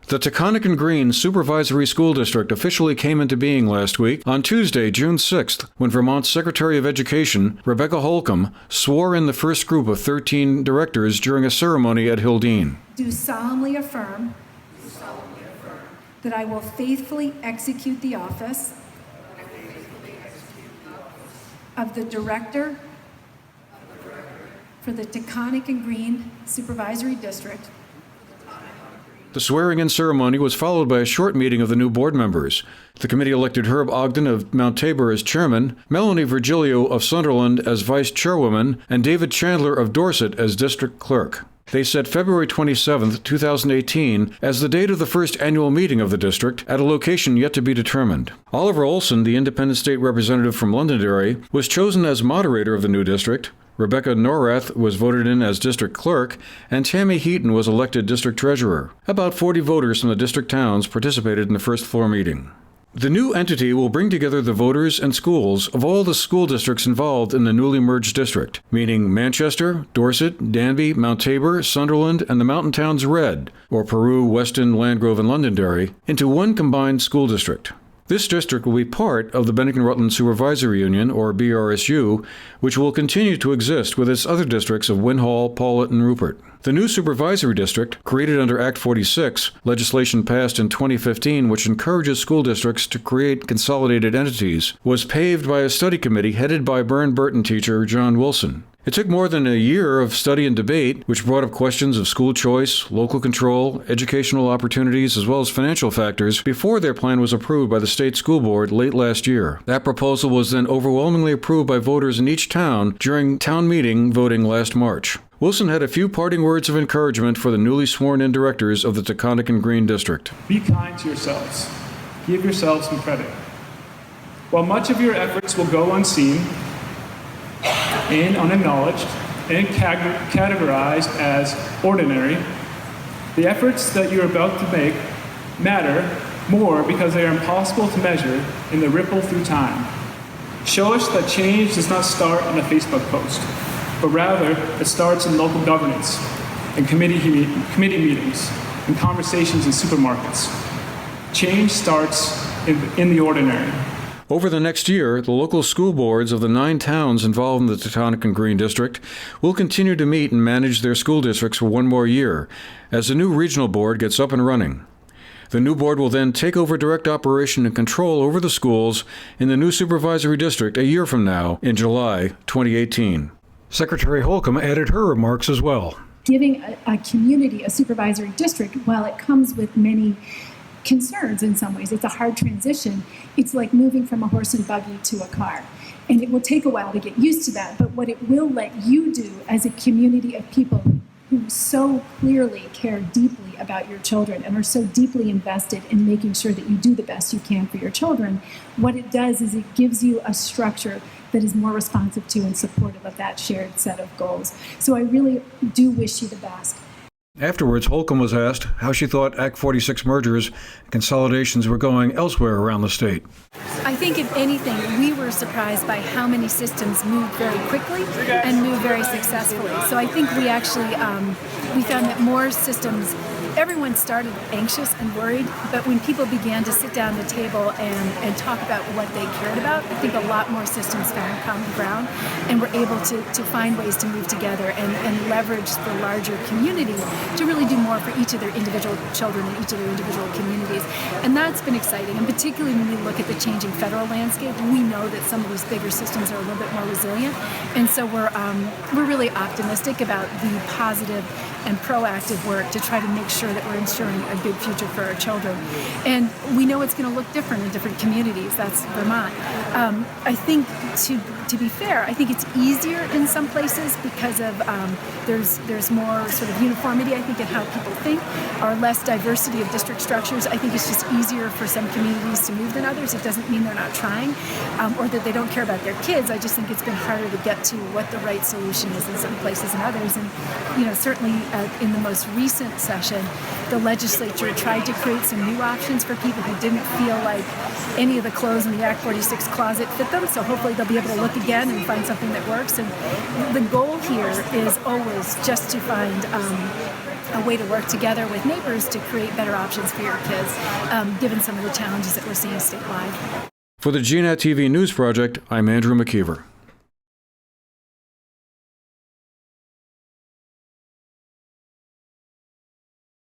The Taconic and Green Supervisory School District officially came into being last week on Tuesday, June 6th, when Vermont's Secretary of Education, Rebecca Holcomb, swore in the first group of 13 directors during a ceremony at Hildene. Do solemnly affirm that I will faithfully execute the office of the Director for the Taconic and Green Supervisory District. The swearing-in ceremony was followed by a short meeting of the new board members. The committee elected Herb Ogden of Mount Tabor as chairman, Melanie Virgilio of Sunderland as vice chairwoman, and David Chandler of Dorset as district clerk. They set February 27, 2018, as the date of the first annual meeting of the district at a location yet to be determined. Oliver Olson, the independent state representative from Londonderry, was chosen as moderator of the new district. Rebecca Norath was voted in as district clerk, and Tammy Heaton was elected district treasurer. About 40 voters from the district towns participated in the first floor meeting. The new entity will bring together the voters and schools of all the school districts involved in the newly merged district, meaning Manchester, Dorset, Danby, Mount Tabor, Sunderland, and the mountain towns Red, or Peru, Weston, Landgrove, and Londonderry, into one combined school district. This district will be part of the Bennington-Rutland Supervisory Union, or BRSU, which will continue to exist with its other districts of Winhall, Paulet, and Rupert. The new supervisory district, created under Act 46, legislation passed in 2015 which encourages school districts to create consolidated entities, was paved by a study committee headed by Burton teacher John Wilson. It took more than a year of study and debate, which brought up questions of school choice, local control, educational opportunities, as well as financial factors, before their plan was approved by the state school board late last year. That proposal was then overwhelmingly approved by voters in each town during town meeting voting last March. Wilson had a few parting words of encouragement for the newly sworn-in directors of the Taconic and Green District. Be kind to yourselves. Give yourselves some credit. While much of your efforts will go unseen, and unacknowledged, and categorized as ordinary, the efforts that you're about to make matter more because they are impossible to measure in the ripple through time. Show us that change does not start on a Facebook post, but rather it starts in local governance, and committee meetings, and conversations in supermarkets. Change starts in the ordinary. Over the next year, the local school boards of the 9 towns involved in the Taconic and Green District will continue to meet and manage their school districts for one more year as the new regional board gets up and running. The new board will then take over direct operation and control over the schools in the new supervisory district a year from now in July 2018. Secretary Holcomb added her remarks as well. Giving a community a supervisory district, while it comes with many concerns in some ways, it's a hard transition. It's like moving from a horse and buggy to a car. And it will take a while to get used to that. But what it will let you do as a community of people who so clearly care deeply about your children and are so deeply invested in making sure that you do the best you can for your children, what it does is it gives you a structure that is more responsive to and supportive of that shared set of goals. So I really do wish you the best. Afterwards, Holcomb was asked how she thought Act 46 mergers and consolidations were going elsewhere around the state. I think, if anything, we were surprised by how many systems moved very quickly and moved very successfully. So I think we actually we found that more systems, everyone started anxious and worried, but when people began to sit down at the table and talk about what they cared about, I think a lot more systems found common ground and were able to find ways to move together and leverage the larger community to really do more for each of their individual children and each of their individual communities. And that's been exciting. And particularly when we look at the changing federal landscape, we know that some of these bigger systems are a little bit more resilient. And so we're really optimistic about the positive and proactive work to try to make sure that we're ensuring a good future for our children. And we know it's going to look different in different communities. That's Vermont. I think to be fair, I think it's easier in some places because of there's more sort of uniformity, I think, in how people think, or less diversity of district structures. I think it's just easier for some communities to move than others. It doesn't mean they're not trying or that they don't care about their kids. I just think it's been harder to get to what the right solution is in some places and others. And certainly in the most recent session, the legislature tried to create some new options for people who didn't feel like any of the clothes in the Act 46 closet fit them. So hopefully they'll be able to look again and find something that works. And the goal here is always just to find a way to work together with neighbors to create better options for your kids, given some of the challenges that we're seeing statewide. For the GNAT TV News Project, I'm Andrew McKeever.